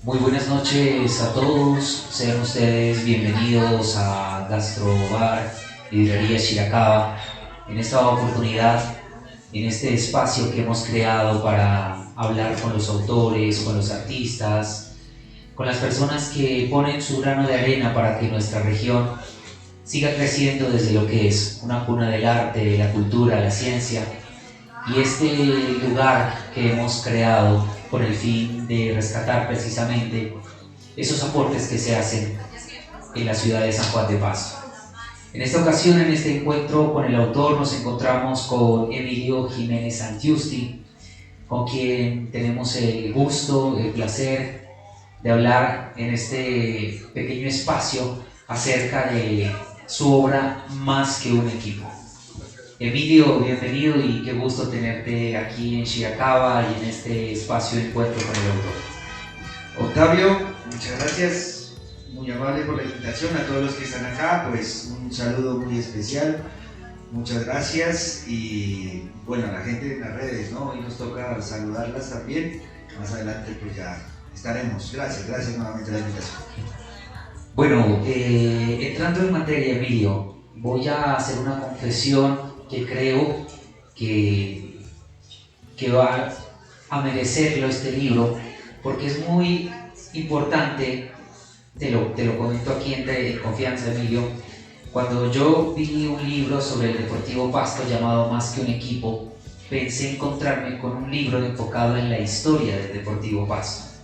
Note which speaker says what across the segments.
Speaker 1: Muy buenas noches a todos, sean ustedes bienvenidos a Gastrobar Librería Shirakawa. En esta oportunidad, en este espacio que hemos creado para hablar con los autores, con los artistas, con las personas que ponen su grano de arena para que nuestra región siga creciendo desde lo que es una cuna del arte, la cultura, la ciencia, y este lugar que hemos creado con el fin de rescatar precisamente esos aportes que se hacen en la ciudad de San Juan de Pasto. En esta ocasión, en este encuentro con el autor, nos encontramos con Emilio Jiménez Santiusti, con quien tenemos el gusto, el placer de hablar en este pequeño espacio acerca de su obra Más que un equipo. Emilio, bienvenido y qué gusto tenerte aquí en Shirakawa y en este espacio de encuentro con el autor.
Speaker 2: Octavio, muchas gracias, muy amable por la invitación. A todos los que están acá, pues un saludo muy especial, muchas gracias. Y bueno, a la gente en las redes, ¿no? Hoy nos toca saludarlas también, más adelante pues ya estaremos. Gracias nuevamente por la invitación.
Speaker 1: Bueno, entrando en materia, Emilio, voy a hacer una confesión que creo que, que va a merecerlo este libro, porque es muy importante, te lo comento aquí en confianza, Emilio. Cuando yo vi un libro sobre el Deportivo Pasto llamado Más que un equipo, pensé encontrarme con un libro enfocado en la historia del Deportivo Pasto.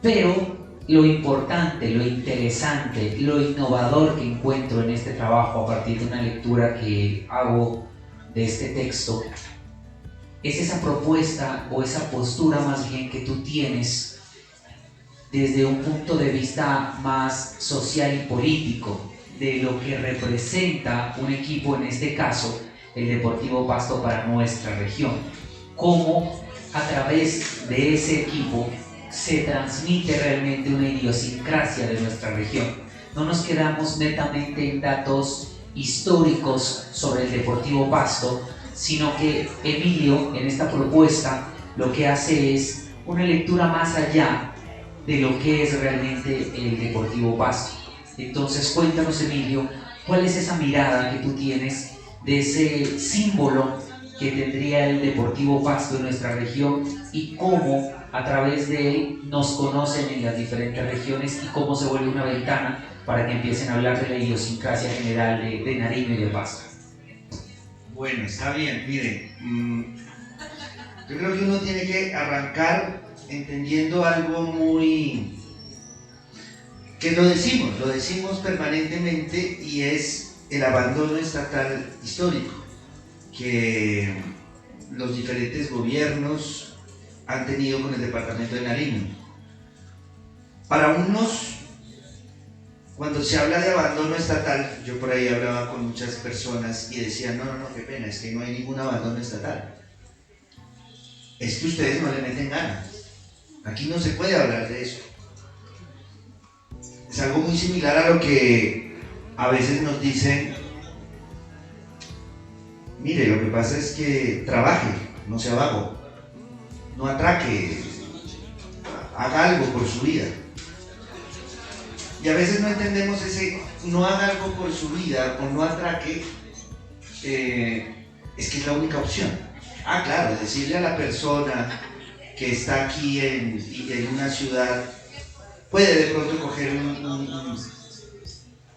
Speaker 1: Pero lo importante, lo interesante, lo innovador que encuentro en este trabajo a partir de una lectura que hago de este texto es esa propuesta o esa postura más bien que tú tienes desde un punto de vista más social y político de lo que representa un equipo, en este caso el Deportivo Pasto, para nuestra región. Cómo a través de ese equipo se transmite realmente una idiosincrasia de nuestra región. No nos quedamos netamente en datos históricos sobre el Deportivo Pasto, sino que Emilio en esta propuesta lo que hace es una lectura más allá de lo que es realmente el Deportivo Pasto. Entonces cuéntanos, Emilio, ¿cuál es esa mirada que tú tienes de ese símbolo que tendría el Deportivo Pasto en nuestra región y cómo a través de él nos conocen en las diferentes regiones y cómo se vuelve una ventana para que empiecen a hablar de la idiosincrasia general de Nariño y de Pasto?
Speaker 2: Bueno, está bien, miren, yo creo que uno tiene que arrancar entendiendo algo muy... que lo decimos permanentemente, y es el abandono estatal histórico que los diferentes gobiernos han tenido con el departamento de Nariño. Para unos, cuando se habla de abandono estatal, yo por ahí hablaba con muchas personas y decían, no, qué pena, es que no hay ningún abandono estatal. Es que ustedes no le meten ganas. Aquí no se puede hablar de eso. Es algo muy similar a lo que a veces nos dicen, mire, lo que pasa es que trabaje, no sea vago, no atraque, haga algo por su vida. Y a veces no entendemos ese no haga algo por su vida o no atraque, es que es la única opción. Claro, decirle a la persona que está aquí en una ciudad, puede de pronto coger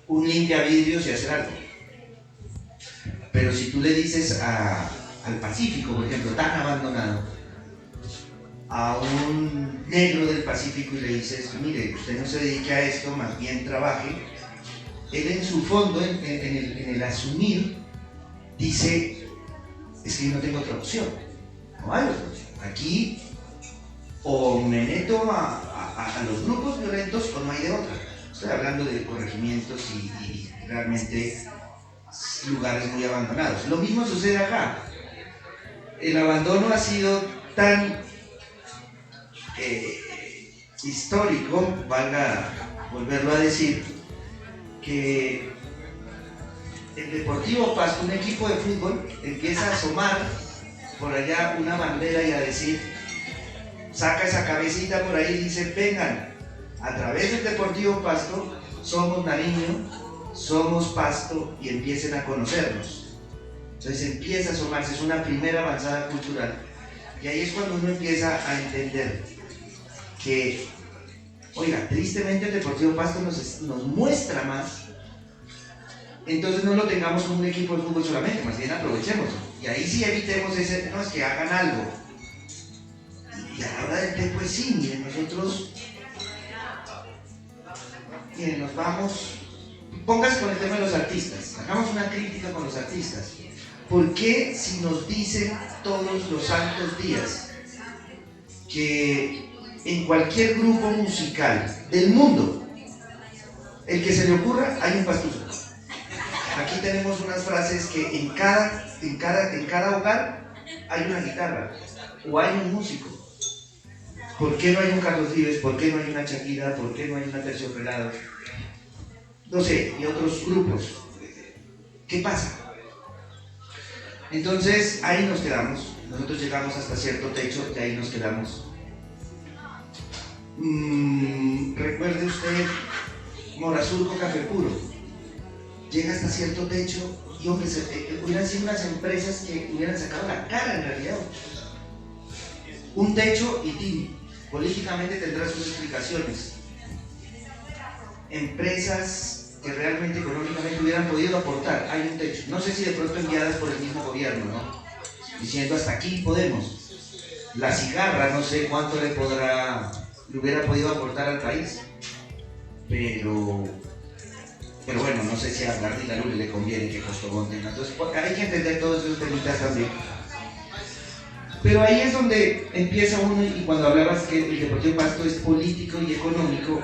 Speaker 2: un limpiavidrios y hacer algo. Pero si tú le dices al Pacífico, por ejemplo, tan abandonado, a un negro del Pacífico, y le dices, mire, usted no se dedique a esto, más bien trabaje, él en su fondo, en el asumir, dice, es que yo no tengo otra opción, no hay otra opción. Aquí o me meto a los grupos violentos o no hay de otra. Estoy hablando de corregimientos y realmente lugares muy abandonados. Lo mismo sucede acá. El abandono ha sido tan histórico, valga volverlo a decir, que el Deportivo Pasto, un equipo de fútbol, empieza a asomar por allá una bandera y a decir, saca esa cabecita por ahí y dice, vengan, A través del Deportivo Pasto somos Nariño, somos Pasto y empiecen a conocernos. Entonces empieza a asomarse, es una primera avanzada cultural. Y ahí es cuando uno empieza a entender que, oiga, tristemente el Deportivo Pasto nos muestra más. Entonces no lo tengamos como un equipo de fútbol solamente, más bien aprovechemos. Y ahí sí evitemos ese, no es que hagan algo. Y a la hora del té, pues sí, miren, nosotros, miren, nos vamos, póngase con el tema de los artistas, hagamos una crítica con los artistas. ¿Por qué si nos dicen todos los santos días que en cualquier grupo musical del mundo, el que se le ocurra, hay un pastuso? Aquí tenemos unas frases que en cada hogar hay una guitarra o hay un músico. ¿Por qué no hay un Carlos Vives? ¿Por qué no hay una Shakira? ¿Por qué no hay una Terciopelado? No sé, y otros grupos. ¿Qué pasa? Entonces ahí nos quedamos. Nosotros llegamos hasta cierto techo y ahí nos quedamos. Recuerde usted Morazurco Café Puro. Llega hasta cierto techo y hombre, hubieran sido unas empresas que hubieran sacado la cara en realidad. Un techo y tibio, políticamente tendrá sus explicaciones. Empresas que realmente económicamente hubieran podido aportar, hay un techo. No sé si de pronto enviadas por el mismo gobierno, ¿no? Diciendo hasta aquí podemos. La cigarra, no sé cuánto le hubiera podido aportar al país, pero bueno, no sé si a Gardila Lule le conviene que Costobón tenga. Entonces hay que entender todos esos temitas también. Pero ahí es donde empieza uno, y cuando hablabas que el Deportivo Pasto es político y económico,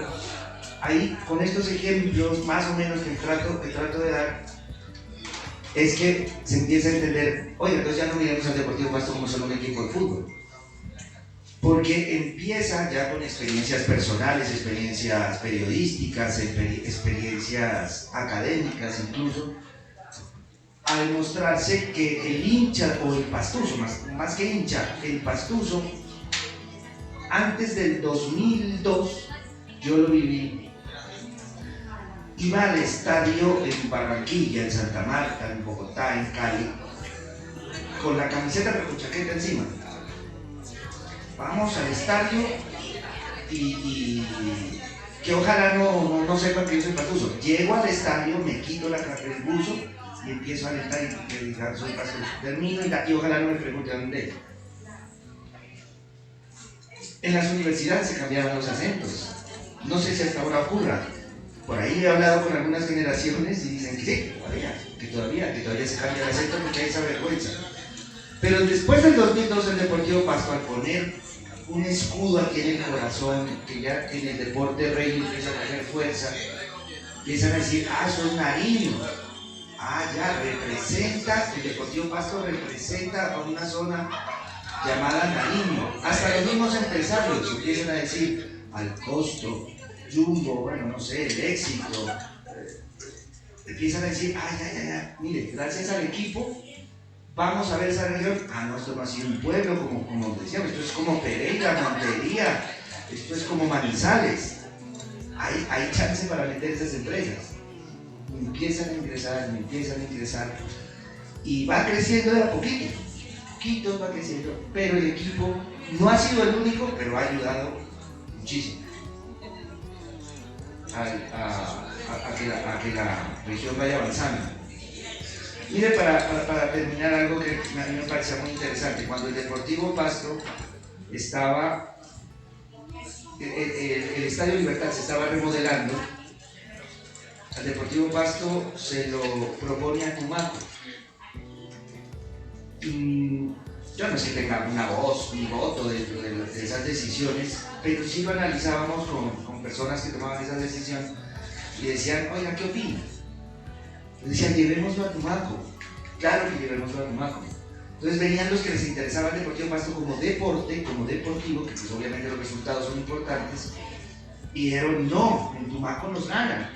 Speaker 2: ahí con estos ejemplos más o menos que trato de dar, es que se empieza a entender, oye, entonces ya no miremos al Deportivo Pasto como solo un equipo de fútbol. Porque empieza ya con experiencias personales, experiencias periodísticas, experiencias académicas incluso, a demostrarse que el hincha o el pastuso, más que hincha, el pastuso, antes del 2002, yo lo viví, iba al estadio en Barranquilla, en Santa Marta, en Bogotá, en Cali, con la camiseta pero con chaqueta encima. Vamos al estadio y que ojalá no sepan que yo soy pastuso. Llego al estadio, me quito el buzo y empiezo a alentar y diga, soy pastuso. Termino y ojalá no me pregunte a dónde. En las universidades se cambiaban los acentos. No sé si hasta ahora ocurra. Por ahí he hablado con algunas generaciones y dicen que sí, que todavía se cambia el acento porque hay esa vergüenza. Pero después del 2002 el Deportivo Pasto, al poner un escudo aquí en el corazón, que ya en el deporte rey empieza a tener fuerza, empiezan a decir, soy Nariño, ya representa, el Deportivo Pasto representa a una zona llamada Nariño. Hasta los mismos empresarios empiezan a decir, al costo, Jumbo, bueno, no sé, el éxito, empiezan a decir, mire, gracias al equipo, vamos a ver esa región. No, esto no ha sido un pueblo, como decíamos, esto es como Pereira, Montería, esto es como Manizales. Hay chance para meter esas empresas. Empiezan a ingresar, y va creciendo de a poquito va creciendo, pero el equipo no ha sido el único, pero ha ayudado muchísimo a que la región vaya avanzando. Mire, para terminar, algo que a mí me parecía muy interesante. Cuando el Deportivo Pasto estaba, el Estadio Libertad se estaba remodelando, al Deportivo Pasto se lo propone a Tumaco. Yo no sé si tenga una voz ni voto de esas decisiones, pero sí lo analizábamos con personas que tomaban esa decisión y decían, oiga, ¿qué opina? Decían, llevémoslo a Tumaco. Claro que llevémoslo a Tumaco. Entonces venían los que les interesaba el Deportivo Pasto como deporte, como deportivo, que pues obviamente los resultados son importantes, y dijeron, no, en Tumaco nos ganan.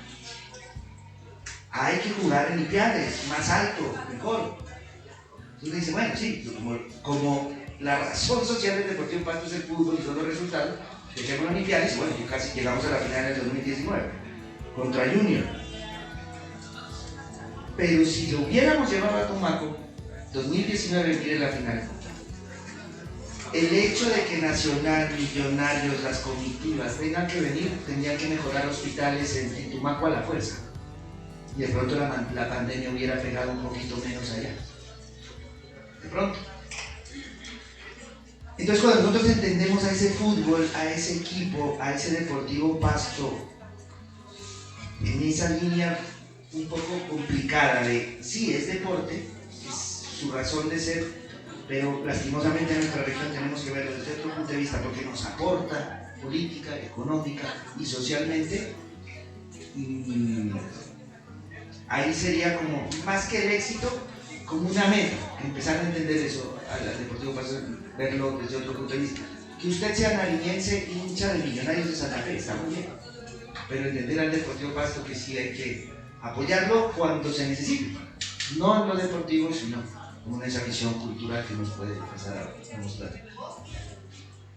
Speaker 2: Hay que jugar en Ipiales, más alto, mejor. Entonces dice, bueno, sí, como la razón social del Deportivo Pasto es el fútbol y son los resultados, dejemos Olympiades, bueno, y casi llegamos a la final del 2019 contra Junior. Pero si lo hubiéramos llevado a Tumaco, 2019 viene la final. El hecho de que Nacional, Millonarios, las comitivas tengan que venir, tendrían que mejorar hospitales en Tumaco a la fuerza. Y de pronto la pandemia hubiera pegado un poquito menos allá. De pronto. Entonces cuando nosotros entendemos a ese fútbol, a ese equipo, a ese Deportivo Pasto, en esa línea un poco complicada de, sí, es deporte, es su razón de ser, pero lastimosamente en nuestra región tenemos que verlo desde otro punto de vista porque nos aporta política, económica y socialmente. Ahí sería como, más que el éxito, como una meta, empezar a entender eso al Deportivo Pasto, verlo desde otro punto de vista. Que usted sea nariñense, hincha de Millonarios de Santa Fe, está muy bien, pero entender al Deportivo Pasto que sí hay que apoyarlo cuando se necesite, no en lo deportivo, sino con esa visión cultural que nos puede empezar a mostrar.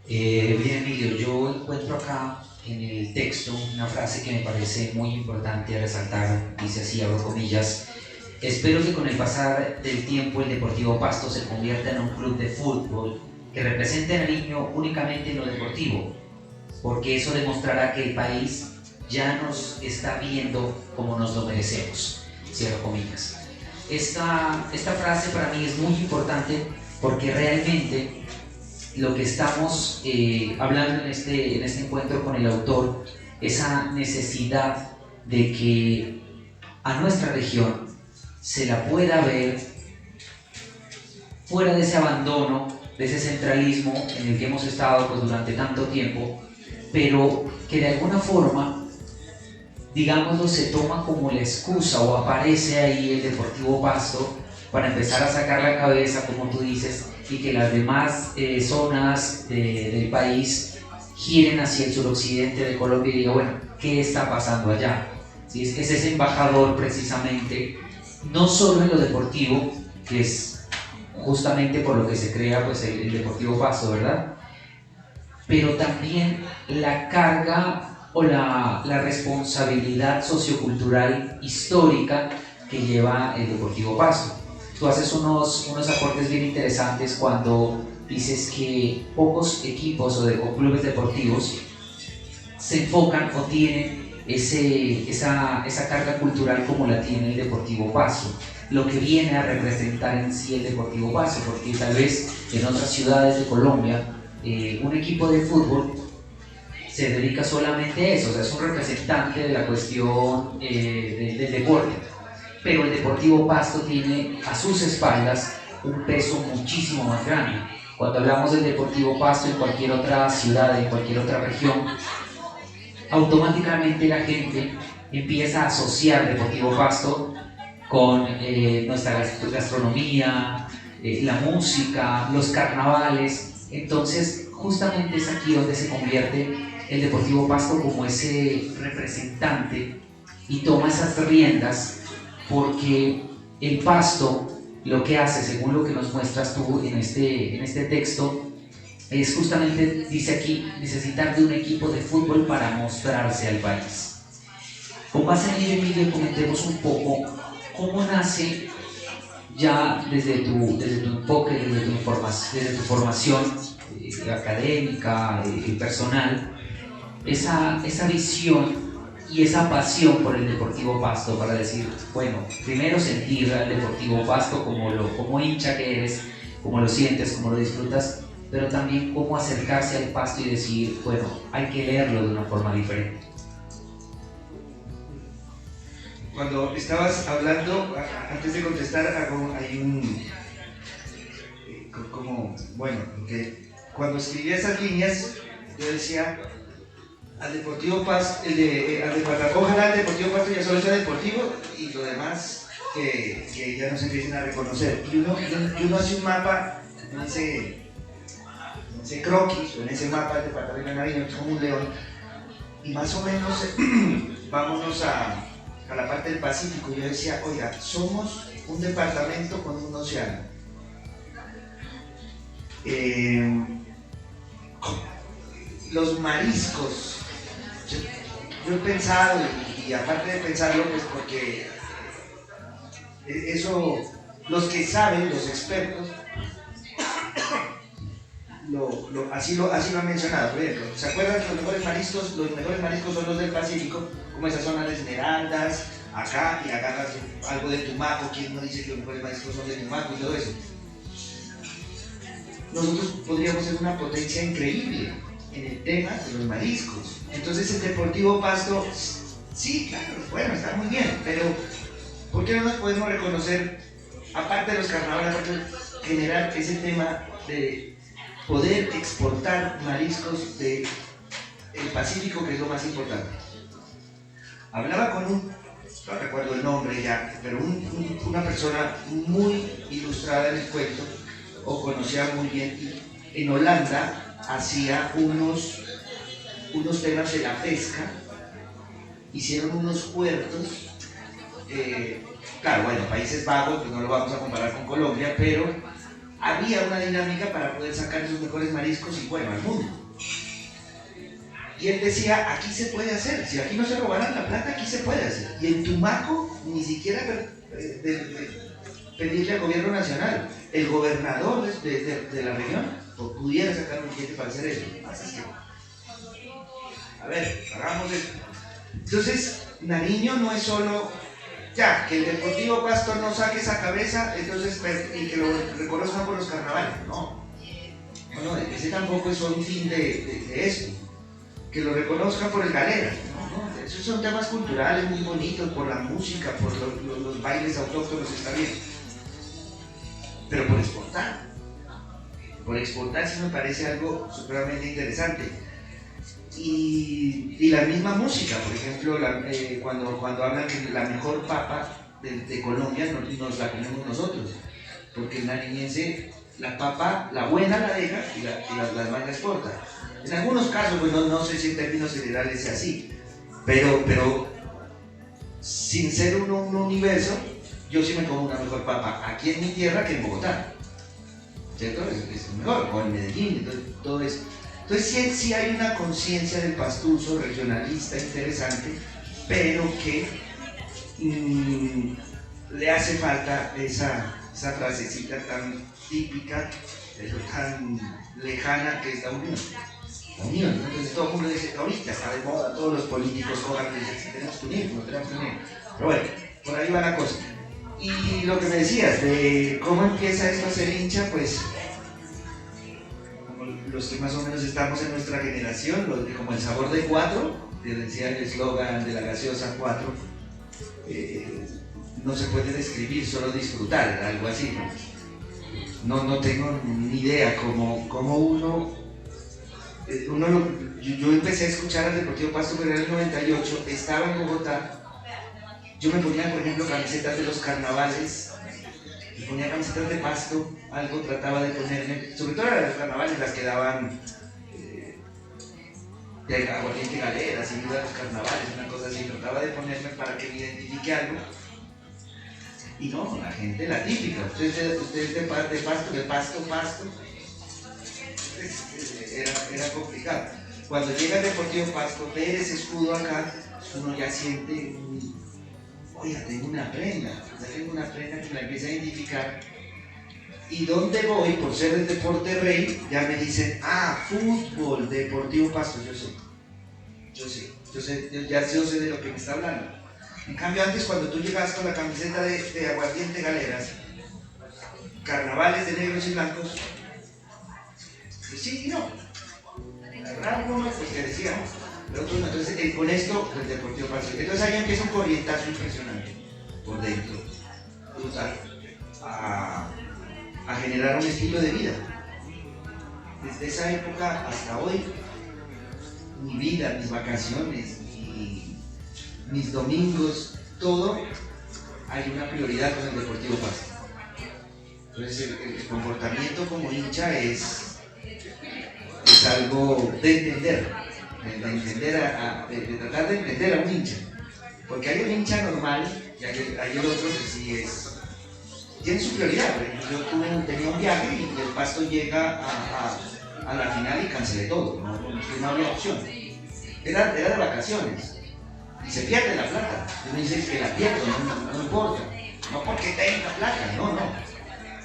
Speaker 1: Bien, Emilio, yo encuentro acá en el texto una frase que me parece muy importante resaltar, dice así, abro comillas: espero que con el pasar del tiempo el Deportivo Pasto se convierta en un club de fútbol que represente a Nariño únicamente en lo deportivo, porque eso demostrará que el país ya nos está viendo como nos lo merecemos, cierro comillas. Esta frase para mí es muy importante porque realmente lo que estamos hablando en este encuentro con el autor, esa necesidad de que a nuestra región se la pueda ver fuera de ese abandono, de ese centralismo en el que hemos estado pues, durante tanto tiempo, pero que de alguna forma, digámoslo, se toma como la excusa o aparece ahí el Deportivo Pasto para empezar a sacar la cabeza, como tú dices, y que las demás zonas del país giren hacia el suroccidente de Colombia y diga, bueno, ¿qué está pasando allá? ¿Sí? Es ese embajador precisamente, no solo en lo deportivo, que es justamente por lo que se crea pues, el Deportivo Pasto, ¿verdad? Pero también la carga o la responsabilidad sociocultural histórica que lleva el Deportivo Pasto. Tú haces unos aportes bien interesantes cuando dices que pocos equipos o clubes deportivos se enfocan o tienen esa carga cultural como la tiene el Deportivo Pasto, lo que viene a representar en sí el Deportivo Pasto, porque tal vez en otras ciudades de Colombia un equipo de fútbol se dedica solamente a eso, o sea, es un representante de la cuestión del deporte, pero el Deportivo Pasto tiene a sus espaldas un peso muchísimo más grande. Cuando hablamos del Deportivo Pasto en cualquier otra ciudad, en cualquier otra región, automáticamente la gente empieza a asociar Deportivo Pasto con nuestra gastronomía, la música, los carnavales. Entonces, justamente es aquí donde se convierte el Deportivo Pasto como ese representante y toma esas riendas, porque el Pasto lo que hace, según lo que nos muestras tú en este texto, es justamente, dice aquí, necesitar de un equipo de fútbol para mostrarse al país. Con base en ello, Emilio, comentemos un poco cómo nace ya desde tu enfoque, desde tu formación académica y personal, esa visión y esa pasión por el Deportivo Pasto para decir, bueno, primero sentir al Deportivo Pasto como hincha que eres, como lo sientes, como lo disfrutas, pero también cómo acercarse al Pasto y decir, bueno, hay que leerlo de una forma diferente.
Speaker 2: Cuando estabas hablando, antes de contestar, hay un... bueno, que cuando escribía esas líneas, yo decía, al Deportivo Pasto, ojalá el Deportivo Pasto ya solo sea deportivo y lo demás que ya nos empiecen a reconocer. Y uno hace un mapa en ese croquis o en ese mapa del departamento de Nariño, que es como un león, y más o menos vámonos a la parte del Pacífico. Yo decía, oiga, somos un departamento con un océano. los mariscos. Yo he pensado, y aparte de pensarlo, pues porque eso, los que saben, los expertos, así lo han mencionado. Por ejemplo, ¿se acuerdan que los mejores mariscos? Los mejores mariscos son los del Pacífico, como esa zona de Esmeraldas, acá, y agarras algo de Tumaco. ¿Quién no dice que los mejores mariscos son de Tumaco y todo eso? Nosotros podríamos ser una potencia increíble en el tema de los mariscos. Entonces el Deportivo Pasto, sí, claro, bueno, está muy bien, pero ¿por qué no nos podemos reconocer, aparte de los carnavales, generar ese tema de poder exportar mariscos del Pacífico, que es lo más importante? Hablaba con no recuerdo el nombre ya, pero una persona muy ilustrada en el cuento, o conocía muy bien, y en Holanda hacía unos temas de la pesca, hicieron unos puertos, claro, bueno, Países Bajos, pues no lo vamos a comparar con Colombia, pero había una dinámica para poder sacar sus mejores mariscos y bueno, al mundo. Y él decía, aquí se puede hacer, si aquí no se robaran la plata, aquí se puede hacer. Y en Tumaco, ni siquiera pedirle al gobierno nacional, el gobernador de la región pudiera sacar un billete para hacer eso. Así que, a ver, hagamos esto. Entonces, Nariño no es solo, ya, que el Deportivo Pasto no saque esa cabeza, entonces, y que lo reconozcan por los carnavales. No, ese tampoco es un fin de esto. Que lo reconozcan por el galera. No, esos son temas culturales muy bonitos, por la música, por los bailes autóctonos, está bien. Pero por exportar sí me parece algo supremamente interesante. Y la misma música, por ejemplo, cuando hablan que la mejor papa de Colombia nos la comemos nosotros, porque el nariñense la papa, la buena la deja y las demás la exporta. En algunos casos, pues no sé si en términos generales sea así, pero sin ser un universo, yo sí me como una mejor papa aquí en mi tierra que en Bogotá, ¿cierto? Es mejor, o en Medellín, todo eso. Entonces sí hay una conciencia del pastuso regionalista interesante, pero que le hace falta esa frasecita tan típica, tan lejana que es la unión. La unión, ¿no? Entonces todo el mundo dice, ahorita está de moda, todos los políticos cojan y dicen, tenemos que unirnos. Pero bueno, por ahí va la cosa. Y lo que me decías, de cómo empieza esto a ser hincha, pues como los que más o menos estamos en nuestra generación, como el sabor de 4, que decía el eslogan de la gaseosa 4, no se puede describir, solo disfrutar, algo así, ¿no? No tengo ni idea cómo yo empecé a escuchar al Deportivo Pasto, pero en el 98, estaba en Bogotá, yo me ponía, por ejemplo, camisetas de los carnavales, me ponía camisetas de Pasto, algo trataba de ponerme, sobre todo las carnavales, las que daban de Aguardiente Galera, sin duda los carnavales, una cosa así, trataba de ponerme para que me identifique algo. Y no, la gente, la típica, usted es de Pasto, era complicado. Cuando llega el Deportivo Pasto, ver ese escudo acá, uno ya siente, oye, tengo una prenda que la empieza a identificar. Y donde voy, por ser del Deporte Rey, ya me dicen, fútbol, Deportivo Pasto, yo sé de lo que me está hablando. En cambio, antes, cuando tú llegas con la camiseta de Aguardiente Galeras, carnavales de negros y blancos, pues sí y no. Algunos, pues que decíamos, pero otros no. Entonces, con esto, el Deportivo Pasto. Entonces ahí empieza un corrientazo impresionante por dentro, brutal, a generar un estilo de vida. Desde esa época hasta hoy, mi vida, mis vacaciones, mis domingos, todo, hay una prioridad con el Deportivo Pasto. Entonces el comportamiento como hincha es algo de entender, de tratar de entender a un hincha. Porque hay un hincha normal y hay el otro que sí tiene su prioridad. Por ejemplo, yo tenía un viaje y el Pasto llega a la final y cancelé todo, no había opción. Era de vacaciones y se pierde la plata. Uno dice que la pierdo, no importa. No porque tenga plata, no.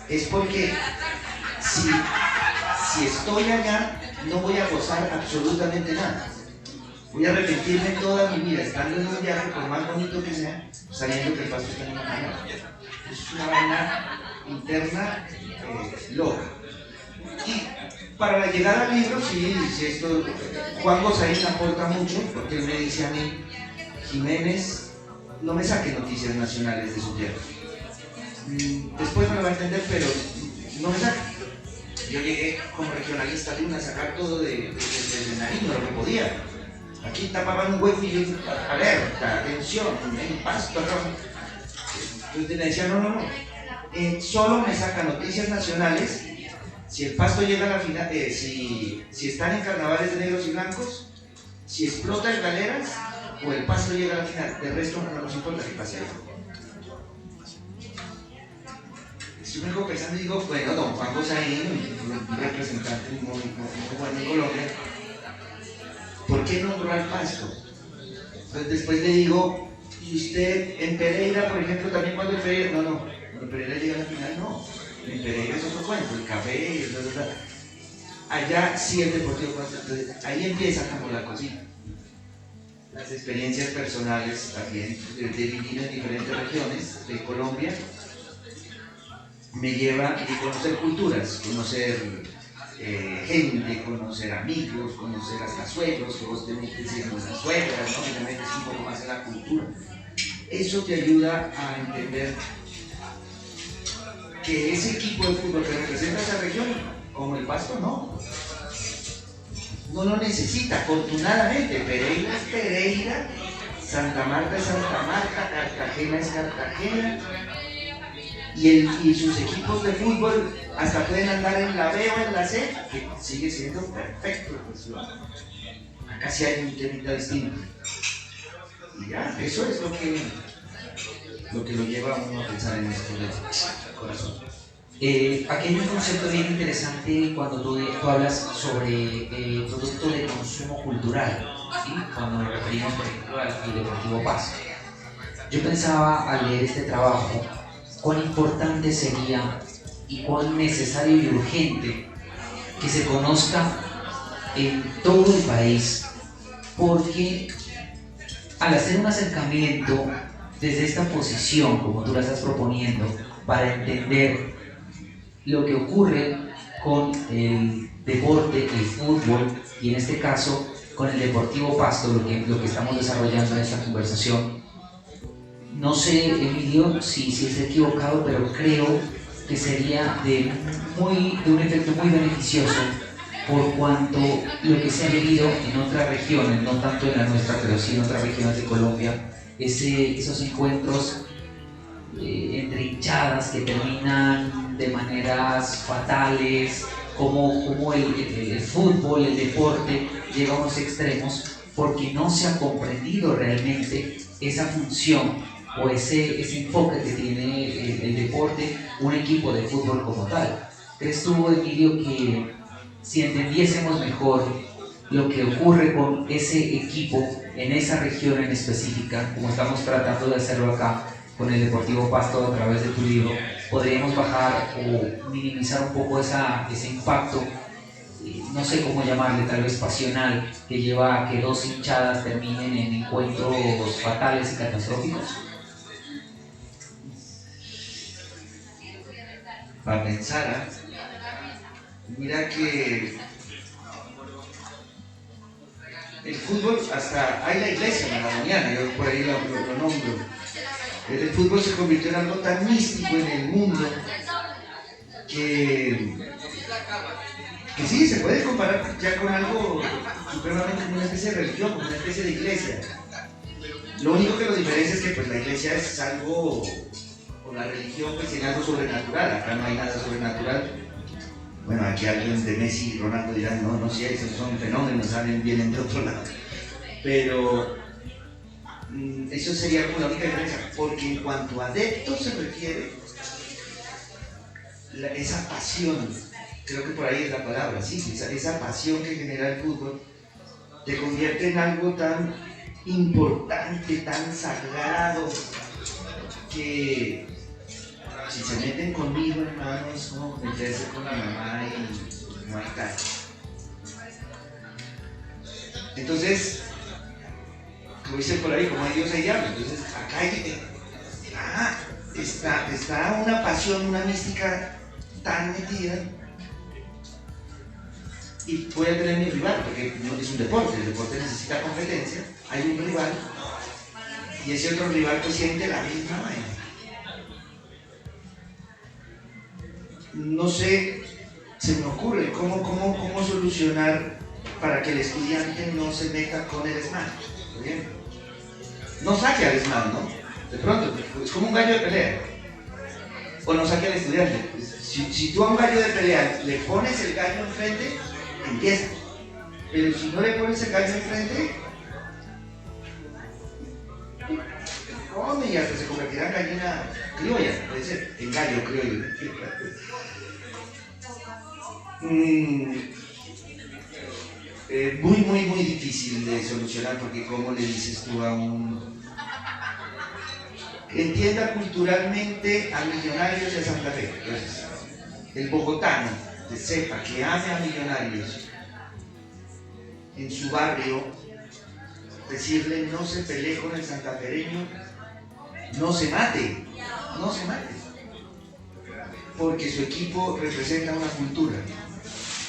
Speaker 2: Es porque si estoy allá, no voy a gozar absolutamente nada. Voy a arrepentirme toda mi vida estando en un viaje, por más bonito que sea, sabiendo que el pasto está en una final. Es una vaina interna loca. Y para la llegada al libro, sí, esto, Juan Gosaín aporta mucho, porque él me dice a mí, Jiménez, no me saque noticias nacionales de su tierra. Después me lo va a entender, pero no me saque. Yo llegué como regionalista de a sacar todo de Nariño, lo que podía. Aquí tapaban un hueco y yo, alerta, atención, en pasto, entonces me decían, no. Solo me saca noticias nacionales si el pasto llega a la final, si están en carnavales de negros y blancos, si explota en galeras o el pasto llega a la final. De resto no nos importa que pase algo. Yo me quedo pensando y digo, bueno, don Juan Gosaín, un representante muy bueno en Colombia, ¿por qué nombró al pasto? Entonces después le digo, ¿y usted en Pereira, por ejemplo, también cuando en Pereira? No, en Pereira llega a la final, no. En Pereira es otro cuento, el café y el allá sí el Deportivo Pasto. Entonces ahí empieza como la cocina. Las experiencias personales también de vivir en diferentes regiones de Colombia me lleva a conocer culturas, conocer gente, conocer amigos, conocer hasta suegros, que vos te metes en las suegras, ¿no? Te metes un poco más en la cultura. Eso te ayuda a entender que ese equipo de fútbol que representa esa región, como el Pasto, no lo necesita, afortunadamente. Pereira es Pereira, Santa Marta es Santa Marta, Cartagena es Cartagena, y sus equipos de fútbol hasta pueden andar en la B o en la C, que sigue siendo perfecto. Pues, acá sí hay un temita distinto. Y ya, eso es lo que lo lleva a uno a pensar en esto del corazón.
Speaker 1: Aquí hay un concepto bien interesante cuando tú hablas sobre producto de consumo cultural, ¿sí? Cuando nos referimos, por ejemplo, al Deportivo Pasto. Yo pensaba al leer este trabajo cuán importante sería y cuán necesario y urgente que se conozca en todo el país, porque al hacer un acercamiento desde esta posición, como tú la estás proponiendo, para entender lo que ocurre con el deporte, el fútbol, y en este caso con el Deportivo Pasto, lo que estamos desarrollando en esta conversación. No sé, Emilio, si es equivocado, pero creo que sería de un efecto muy beneficioso, por cuanto lo que se ha vivido en otras regiones, no tanto en la nuestra, pero sí en otras regiones de Colombia, esos encuentros entre hinchadas que terminan de maneras fatales, como el fútbol, el deporte, llega a unos extremos porque no se ha comprendido realmente esa función o ese enfoque que tiene el deporte, un equipo de fútbol como tal. ¿Crees tú, Emilio, que si entendiésemos mejor lo que ocurre con ese equipo en esa región en específica, como estamos tratando de hacerlo acá con el Deportivo Pasto a través de tu libro, podríamos bajar o minimizar un poco ese impacto, no sé cómo llamarle, tal vez pasional, que lleva a que dos hinchadas terminen en encuentros fatales y catastróficos?
Speaker 2: Para pensar, mira que el fútbol, hasta hay la iglesia maradoniana, yo por ahí lo nombro. El fútbol se convirtió en algo tan místico en el mundo que sí, se puede comparar ya con algo supremamente, como una especie de religión, como una especie de iglesia. Lo único que lo diferencia es que pues, la iglesia es algo, o la religión pues tiene algo sobrenatural, acá no hay nada sobrenatural. Bueno, aquí alguien de Messi y Ronaldo dirán, no, sí, esos son fenómenos, vienen de otro lado. Pero eso sería como la única diferencia, porque en cuanto a adeptos se refiere, esa pasión creo que por ahí es la palabra, sí, esa pasión que genera el fútbol te convierte en algo tan importante, tan sagrado, que si se meten conmigo, hermano, es como meterse con la mamá y no hay caso. Entonces, como dicen por ahí, como hay Dios hay diablo. Entonces, acá está una pasión, una mística tan metida. Y voy a tener mi rival, porque no es un deporte, el deporte necesita competencia, hay un rival, y ese otro rival pues siente la misma vaina. No sé, se me ocurre cómo solucionar para que el estudiante no se meta con el ESMAD. ¿Bien? No saque al ESMAD, ¿no? De pronto, es como un gallo de pelea. O no saque al estudiante. Si tú a un gallo de pelea le pones el gallo enfrente, empieza. Pero si no le pones el gallo enfrente, come y hasta se convertirá en gallina criolla, puede ser, en gallo criollo. Muy difícil de solucionar, porque como le dices tú a un... Entienda culturalmente a Millonarios de Santa Fe. Entonces, el bogotano que sepa, que ame a Millonarios en su barrio, decirle no se pelee con el santafereño, no se mate, porque su equipo representa una cultura.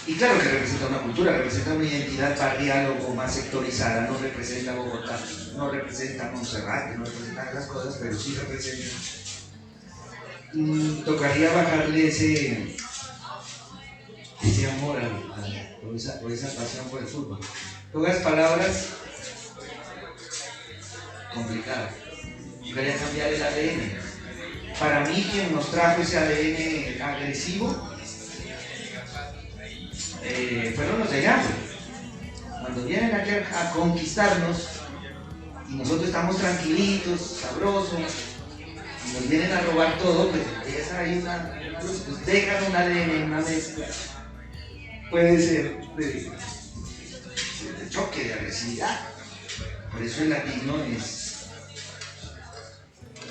Speaker 2: Y claro que representa una cultura, representa una identidad barrial o más sectorizada, no representa Bogotá, no representa Monserrate, no representa las cosas, pero sí representa. Tocaría bajarle ese amor o esa pasión por el fútbol. Pocas palabras, complicado. Tocaría cambiar el ADN. Para mí, quien nos trajo ese ADN agresivo fueron los de allá. Cuando vienen aquí a conquistarnos y nosotros estamos tranquilitos, sabrosos, y nos vienen a robar todo, pues empieza ahí pues dejan un ADN, una mezcla, puede ser de choque, de agresividad. Por eso el latino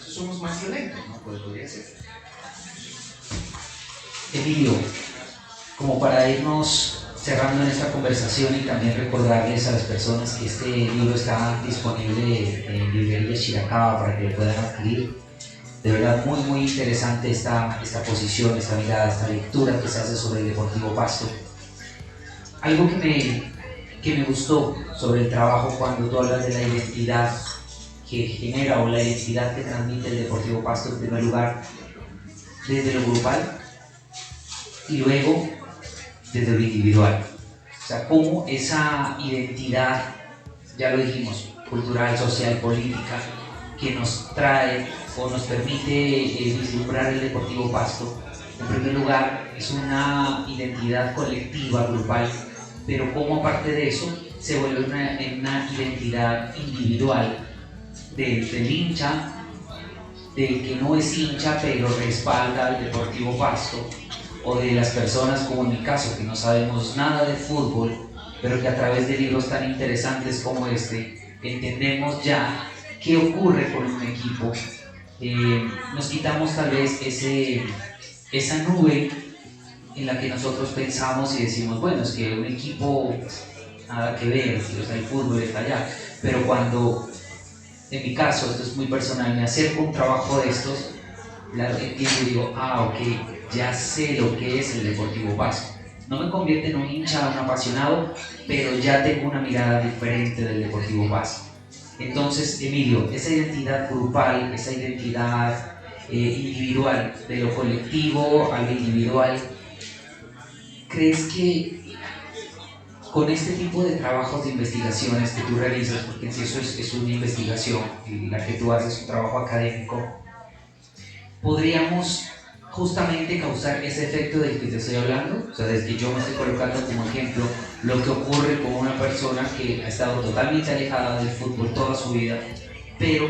Speaker 2: somos más violentos, ¿no? Podría ser.
Speaker 1: Emilio, como para irnos cerrando en esta conversación y también recordarles a las personas que este libro está disponible en librerías Chiracaba para que lo puedan adquirir. De verdad muy interesante esta posición, esta mirada, esta lectura que se hace sobre el Deportivo Pasto. Algo que me gustó sobre el trabajo cuando tú hablas de la identidad que genera o la identidad que transmite el Deportivo Pasto, en primer lugar desde lo grupal y luego desde lo individual. O sea, cómo esa identidad, ya lo dijimos, cultural, social, política, que nos trae o nos permite vislumbrar el Deportivo Pasto, en primer lugar es una identidad colectiva, grupal, pero cómo aparte de eso se vuelve una identidad individual del hincha, del que no es hincha pero respalda al Deportivo Pasto, o de las personas como en mi caso que no sabemos nada de fútbol, pero que a través de libros tan interesantes como este entendemos ya qué ocurre con un equipo. Nos quitamos tal vez esa nube en la que nosotros pensamos y decimos, bueno, es que un equipo nada que ver, o sea, el fútbol está allá, pero cuando en mi caso, esto es muy personal, me acerco a un trabajo de estos, entiendo y digo, ok, ya sé lo que es el Deportivo Pasto. No me convierte en un hincha, un apasionado, pero ya tengo una mirada diferente del Deportivo Pasto. Entonces, Emilio, esa identidad grupal, esa identidad individual, de lo colectivo a lo individual, ¿crees que con este tipo de trabajos de investigaciones que tú realizas, porque en sí eso es una investigación, y la que tú haces un trabajo académico, podríamos justamente causar ese efecto del que te estoy hablando? O sea, desde que yo me estoy colocando como ejemplo lo que ocurre con una persona que ha estado totalmente alejada del fútbol toda su vida, pero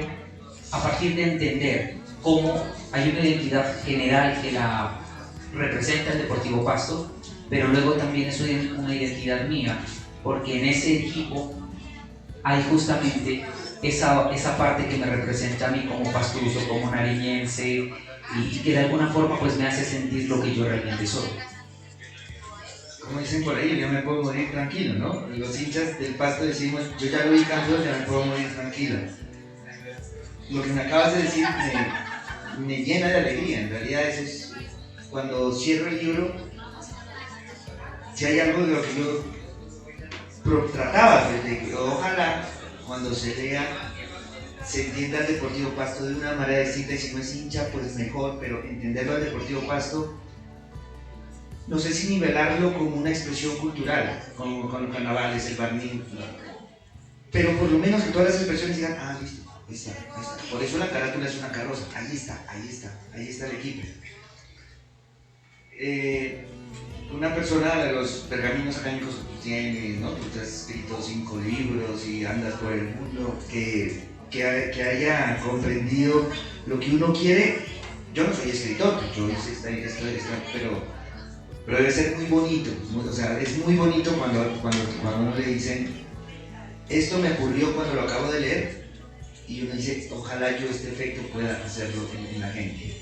Speaker 1: a partir de entender cómo hay una identidad general que la representa el Deportivo Pasto, pero luego también es una identidad mía, porque en ese equipo hay justamente esa parte que me representa a mí como pastuso, como nariñense, y que de alguna forma pues me hace sentir lo que yo realmente soy.
Speaker 2: Como dicen por ahí, yo me puedo morir tranquilo, ¿no? Los hinchas del Pasto decimos, yo ya lo vi campeón, ya me puedo morir tranquilo. Lo que me acabas de decir me llena de alegría, en realidad eso es, cuando cierro el libro, si hay algo de lo que yo trataba, pues, de que ojalá cuando se lea se entienda al Deportivo Pasto de una manera distinta, y si no es hincha pues mejor, pero entenderlo al Deportivo Pasto, no sé si nivelarlo como una expresión cultural, como con los carnavales, el barniz, pero por lo menos que todas las expresiones digan, ah, listo, ahí está, ahí está. Por eso la carátula es una carroza, ahí está, ahí está, ahí está el equipo. Una persona de los pergaminos académicos que tiene, ¿no? Tú has escrito 5 libros y andas por el mundo, que haya comprendido lo que uno quiere. Yo no soy escritor, yo hice pero debe ser muy bonito, o sea, es muy bonito cuando uno le dicen, esto me ocurrió cuando lo acabo de leer, y uno dice, ojalá yo este efecto pueda hacerlo en la gente,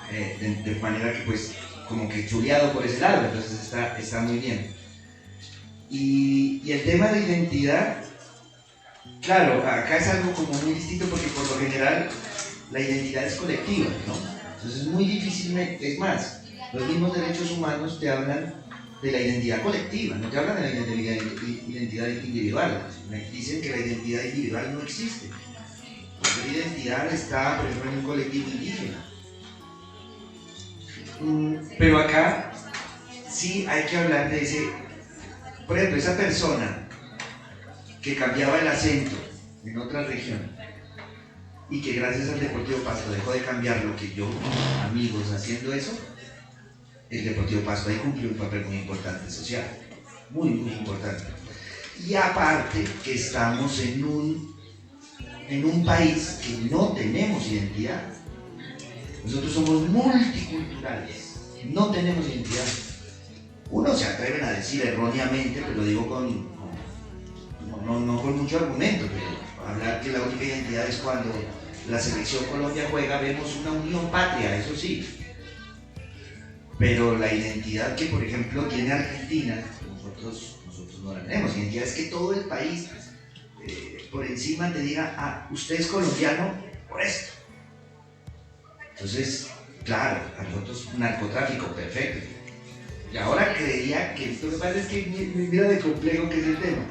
Speaker 2: de manera que pues como que chuleado por ese lado, entonces está muy bien. Y el tema de identidad, claro, acá es algo como muy distinto porque por lo general la identidad es colectiva, ¿no? Entonces es muy difícil, es más, los mismos derechos humanos te hablan de la identidad colectiva, no te hablan de la identidad individual. Dicen que la identidad individual no existe. La identidad está, por ejemplo, en un colectivo indígena. Pero acá sí hay que hablar de ese, por ejemplo, esa persona que cambiaba el acento en otra región y que gracias al Deportivo Pasto dejó de cambiar lo que yo, amigos, haciendo eso, el Deportivo Pasto ahí cumplió un papel muy importante social, muy, muy importante. Y aparte que estamos en un país que no tenemos identidad. Nosotros somos multiculturales, no tenemos identidad. Unos se atreven a decir erróneamente, pero lo digo no con mucho argumento, pero hablar que la única identidad es cuando la selección Colombia juega, vemos una unión patria, eso sí. Pero la identidad que, por ejemplo, tiene Argentina, nosotros no la tenemos. Identidad es que todo el país por encima te diga, ah, usted es colombiano por esto. Entonces, claro, a nosotros narcotráfico, perfecto. Y ahora creería que esto me parece que mira de complejo que es el tema,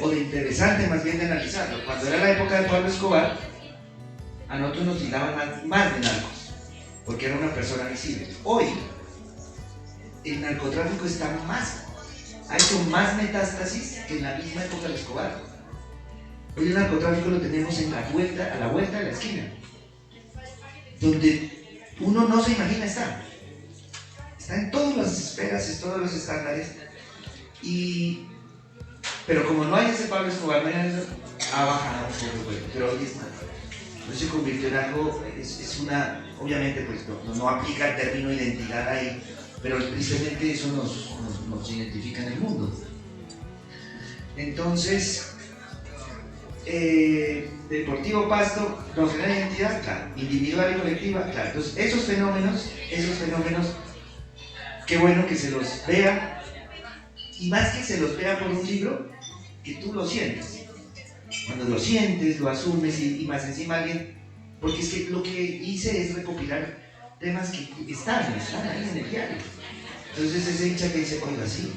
Speaker 2: o de interesante más bien de analizarlo. Cuando era la época de Pablo Escobar, a nosotros nos tildaban más de narcos, porque era una persona visible. Hoy, el narcotráfico ha hecho más metástasis que en la misma época de Escobar. Hoy el narcotráfico lo tenemos a la vuelta de la esquina, donde uno no se imagina estar. Está en todas las esferas, en todos los estándares, pero como no hay ese Pablo Escobar, ha bajado un poco, pero hoy es más. Entonces se convirtió en algo, obviamente pues no aplica el término identidad ahí, pero tristemente eso nos identifica en el mundo. Entonces, Deportivo Pasto nos genera identidad, claro, individual y colectiva, claro. Entonces esos fenómenos, qué bueno que se los vea, y más que se los vea por un libro, que tú lo sientes. Cuando lo sientes, lo asumes y más encima alguien, porque es que lo que hice es recopilar temas que están ahí en el diario. Entonces ese hincha que dice, oiga, sí,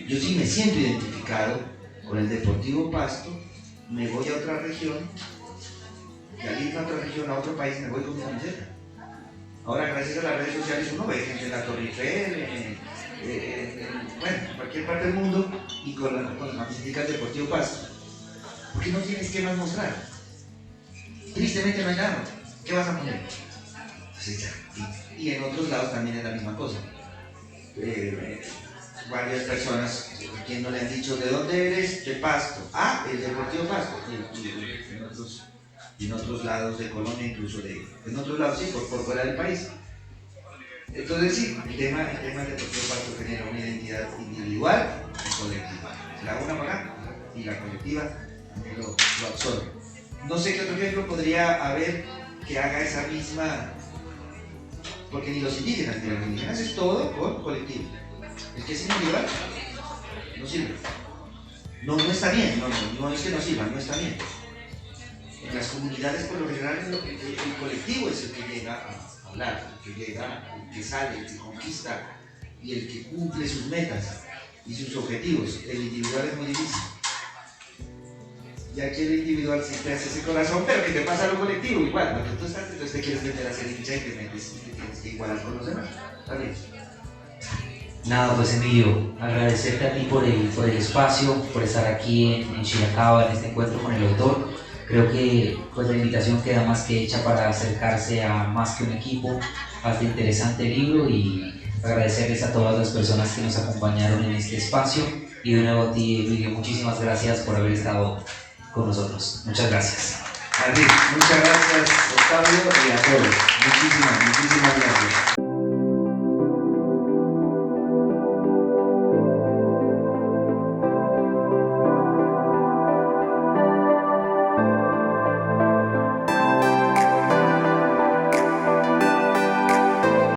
Speaker 2: yo sí me siento identificado con el Deportivo Pasto, me voy a otra región, y al irme a otra región, a otro país, me voy con mi camiseta. Ahora, gracias a las redes sociales, uno ve gente en la Torre Eiffel, en cualquier parte del mundo, y con las camisetas del Deportivo Pasto. Porque no tienes que más mostrar. Tristemente no hay nada. ¿Qué vas a poner? Pues y en otros lados también es la misma cosa. Varias personas, quien no le han dicho, ¿de dónde eres? De Pasto. Ah, el Deportivo Pasto. Y en otros lados de Colombia, incluso en otros lados, sí, por fuera del país. Entonces sí, el tema del deportivo pasto genera una identidad individual y colectiva. Se la una para acá y la colectiva lo absorbe. No sé qué otro ejemplo podría haber que haga esa misma, porque ni los indígenas es todo con colectivo. El que es individual no sirve. No está bien, no es que no sirva, no está bien. En las comunidades por lo general el colectivo es el que llega a hablar, el que llega, el que sale, el que conquista y el que cumple sus metas y sus objetivos. El individual es muy difícil. Y aquí el individual siempre hace ese corazón, pero que te pasa a lo colectivo igual. Cuando tú estás, entonces te quieres meter a ser hincha y te metes y te tienes que igualar con los demás. ¿Está bien?
Speaker 1: Nada, pues Emilio, agradecerte a ti por el espacio, por estar aquí en Chiracaba, en este encuentro con el autor. Creo que pues, la invitación queda más que hecha para acercarse a más que un equipo, a este interesante libro y agradecerles a todas las personas que nos acompañaron en este espacio. Y de nuevo a ti, Emilio, muchísimas gracias por haber estado con nosotros. Muchas gracias.
Speaker 2: A ti, muchas gracias, Octavio, y a todos. Muchísimas gracias.